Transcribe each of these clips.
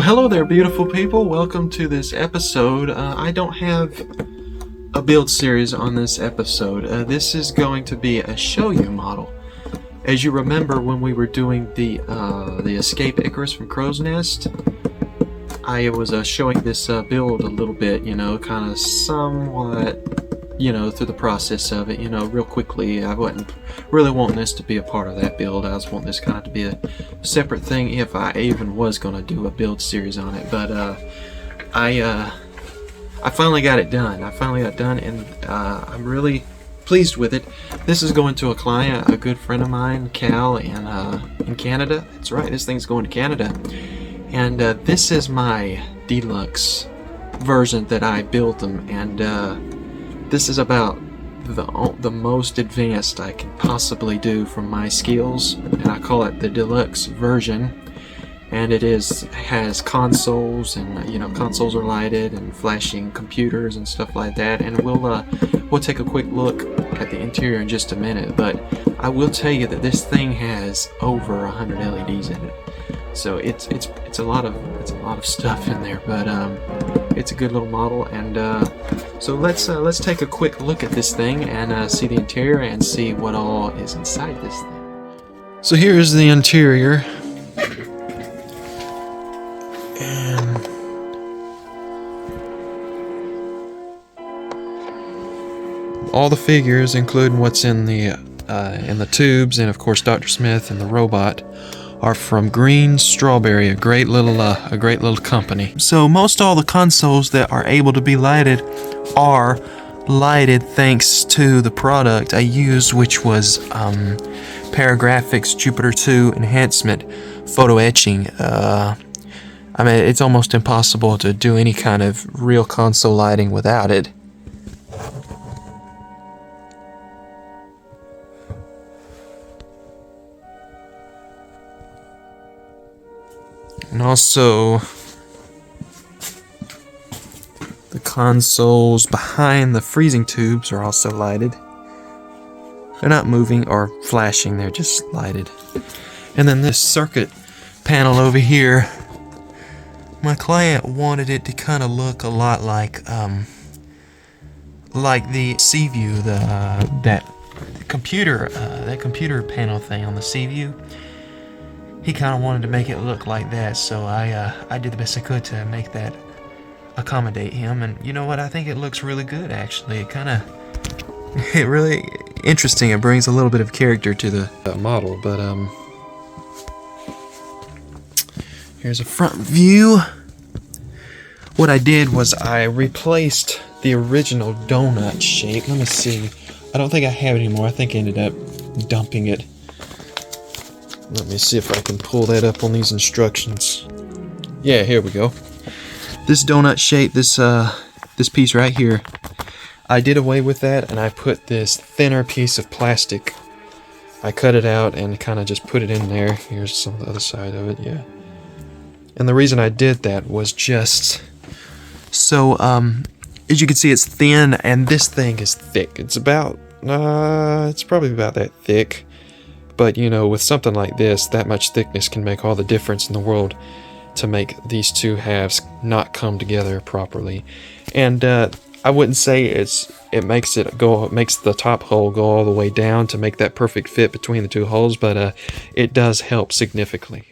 Well, hello there, beautiful people. Welcome to this episode. I don't have a build series on this episode. This is going to be a show you model. As you remember, when we were doing the Escape Icarus from Crow's Nest, I was showing this build a little bit, kind of somewhat, through the process of it, real quickly. I wasn't really wanting this to be a part of that build. I was wanting this kind of to be a separate thing if I even was going to do a build series on it. But I finally got it done. And I'm really pleased with it. This is going to a client, a good friend of mine, Cal, in Canada. That's right, this thing's going to Canada. And this is my deluxe version that I built them, and this is about the most advanced I can possibly do from my skills, and I call it the deluxe version. And it has consoles, and consoles are lighted and flashing computers and stuff like that. And we'll take a quick look at the interior in just a minute. But I will tell you that this thing has over 100 LEDs in it. So it's a lot of stuff in there, but it's a good little model. And so let's take a quick look at this thing and see the interior and see what all is inside this thing. So here's the interior, and all the figures, including what's in the tubes, and of course Dr. Smith and the robot, are from Green Strawberry, a great little company. So most all the consoles that are able to be lighted are lighted thanks to the product I used, which was Paragraphics Jupiter 2 enhancement photo etching. I mean, it's almost impossible to do any kind of real console lighting without it. And also, the consoles behind the freezing tubes are also lighted. They're not moving or flashing, they're just lighted. And then this circuit panel over here, my client wanted it to kind of look a lot like the C-View, that computer panel thing on the C-View. He kind of wanted to make it look like that, so I did the best I could to make that accommodate him. And you know what? I think it looks really good, actually. It really interesting. It brings a little bit of character to the model. But here's a front view. What I did was I replaced the original donut shape. Let me see. I don't think I have it anymore. I think I ended up dumping it. Let me see if I can pull that up on these instructions. Yeah, here we go. This donut shape, this piece right here, I did away with that, and I put this thinner piece of plastic. I cut it out and kind of just put it in there. Here's some of the other side of it, yeah. And the reason I did that was just so, as you can see, it's thin, and this thing is thick. It's probably about that thick. But, with something like this, that much thickness can make all the difference in the world to make these two halves not come together properly. And I wouldn't say it makes the top hole go all the way down to make that perfect fit between the two holes, but it does help significantly.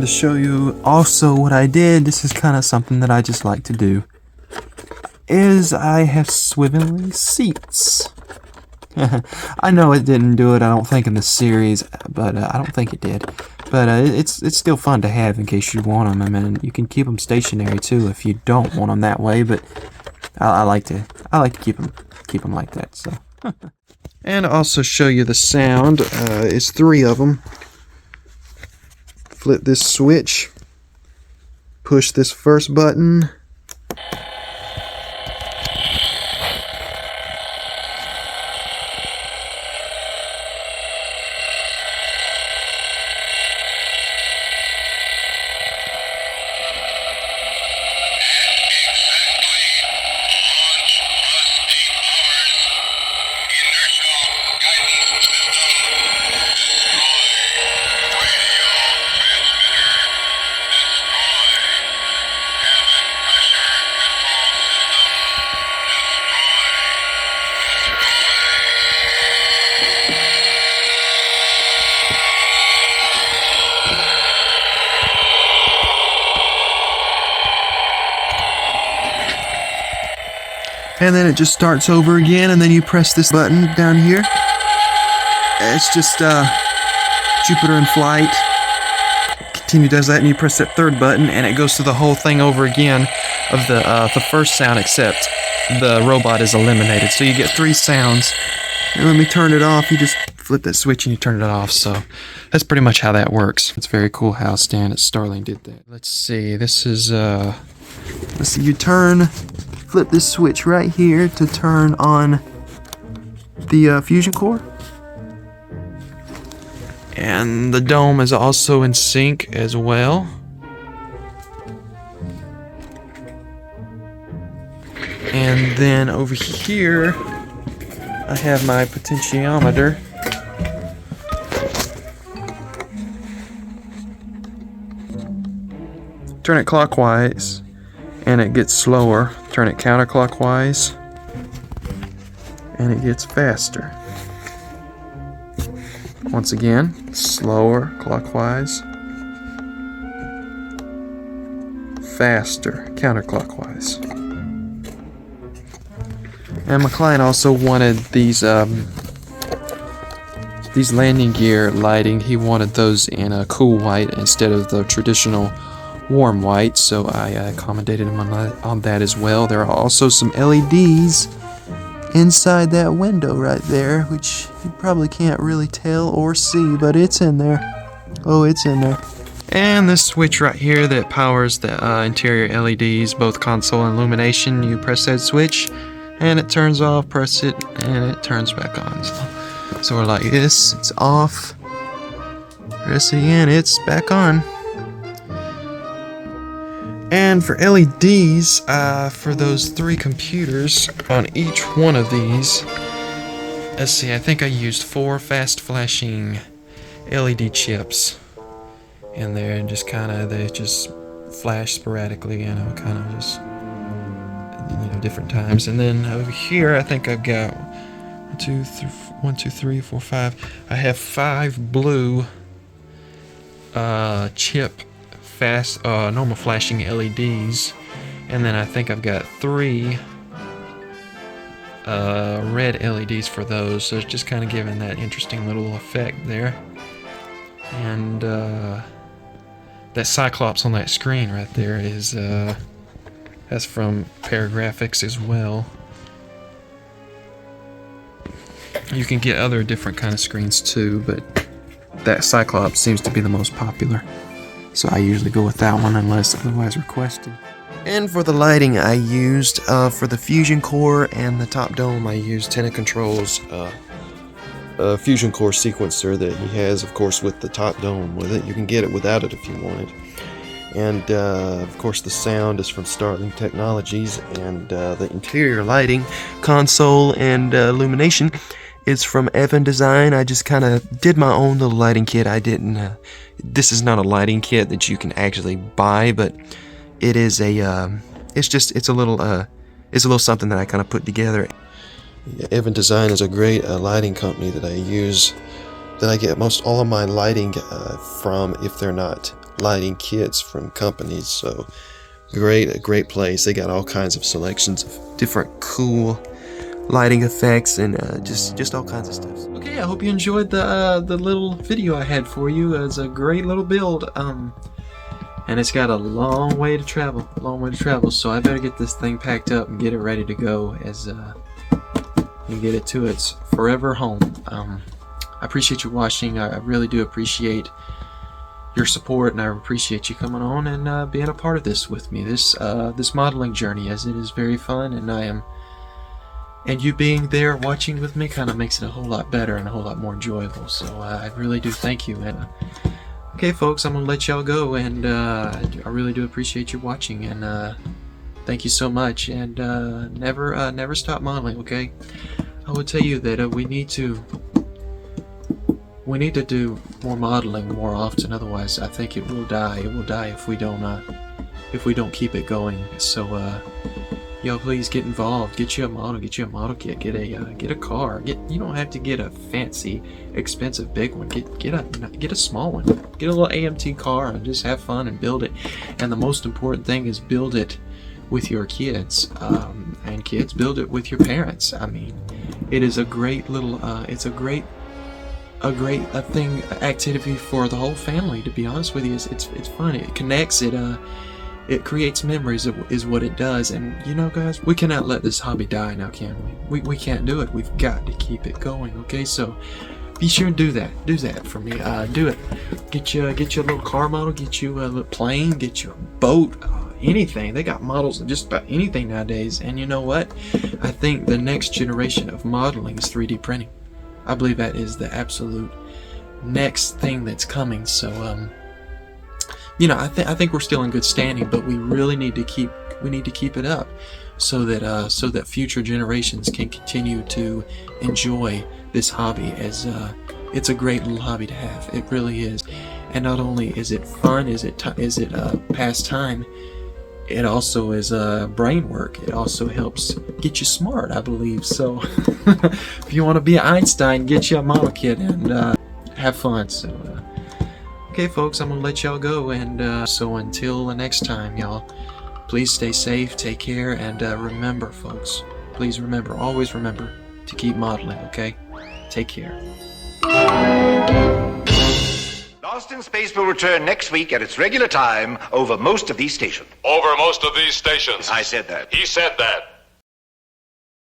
to show you also what I did. This is kind of something that I just like to do. Is I have swiveling seats. I know it didn't do it, I don't think, in the series, but I don't think it did. But it's still fun to have in case you want them. I mean, you can keep them stationary too if you don't want them that way. But I like to keep them like that. So. And also show you the sound. It's 3 of them. Flip this switch. Push this first button. And then it just starts over again, and then you press this button down here. It's just Jupiter in flight. Continue does that, and you press that 3rd button, and it goes through the whole thing over again of the first sound, except the robot is eliminated. So you get 3 sounds. And let me turn it off. You just flip that switch and you turn it off. So that's pretty much how that works. It's very cool how Stan at Starling did that. Let's see. This is let's see. You flip this switch right here to turn on the fusion core. And the dome is also in sync as well. And then over here, I have my potentiometer. Turn it clockwise, and it gets slower. Turn it counterclockwise, and it gets faster. Once again, slower clockwise, faster counterclockwise. And my client also wanted these landing gear lighting. He wanted those in a cool white instead of the traditional warm white, so I accommodated him on that as well. There are also some LEDs inside that window right there, which you probably can't really tell or see, but it's in there. Oh, it's in there. And this switch right here that powers the interior LEDs, both console and illumination, you press that switch and it turns off, press it, and it turns back on. So we're like this, it's off, press it again, it's back on. And for LEDs, for those 3 computers, on each one of these, let's see, I think I used 4 fast flashing LED chips in there, and just they just flash sporadically, kind of just, different times. And then over here, I think I've got 1, 2, 3, 4, 5. I have 5 blue chip fast normal flashing LEDs, and then I think I've got 3 red LEDs for those, so it's just kind of giving that interesting little effect there. And that Cyclops on that screen right there is that's from Paragraphics as well. You can get other different kind of screens too, but that Cyclops seems to be the most popular. So I usually go with that one unless otherwise requested. And for the lighting, I used, for the fusion core and the top dome, I used Control's fusion core sequencer that he has, of course, with the top dome with it. You can get it without it if you want it. And, of course, the sound is from Starling Technologies, and the interior lighting, console, and illumination is from Evan Design. I just kind of did my own little lighting kit. I didn't, this is not a lighting kit that you can actually buy, but it is a, it's a little something that I kind of put together. Yeah, Evan Design is a great lighting company that I use, that I get most all of my lighting from if they're not lighting kits from companies. So a great place. They got all kinds of selections of different cool lighting effects and just all kinds of stuff. Okay, I hope you enjoyed the little video I had for you. It's a great little build, and it's got a long way to travel. So I better get this thing packed up and get it ready to go and get it to its forever home. I appreciate you watching. I really do appreciate your support, and I appreciate you coming on and being a part of this with me. This modeling journey, as it is very fun, and you being there watching with me kind of makes it a whole lot better and a whole lot more enjoyable. So I really do thank you. And okay, folks, I'm gonna let y'all go, and I really do appreciate you watching, and thank you so much. And never stop modeling. Okay, I would tell you that we need to do more modeling more often. Otherwise, I think it will die. It will die if we don't keep it going. So yo, please get involved. Get you a model kit. Get a car. You don't have to get a fancy, expensive big one. Get a small one. Get a little AMT car and just have fun and build it. And the most important thing is build it with your kids. And kids, build it with your parents. I mean, it is a great little. It's a great activity for the whole family. To be honest with you, it's fun. It connects. It creates memories, is what it does. And you know, guys, we cannot let this hobby die now, can we? We can't do it. We've got to keep it going. Okay, so be sure and do that for me. Do it. Get you a little car model, get you a little plane, get you a boat, anything. They got models of just about anything nowadays. And you know what? I think the next generation of modeling is 3D printing. I believe that is the absolute next thing that's coming. So you know, I think we're still in good standing, but we really need to keep it up, so that future generations can continue to enjoy this hobby. As it's a great little hobby to have. It really is. And not only is it fun, is it pastime, it also is brain work. It also helps get you smart, I believe. So if you want to be an Einstein, get you a model kit and have fun. So okay, folks, I'm gonna let y'all go, and so until the next time, y'all, please stay safe, take care, and remember, folks, please remember, always remember to keep modeling. Okay, take care. Lost in Space will return next week at its regular time over most of these stations. Over most of these stations. I said that. He said that.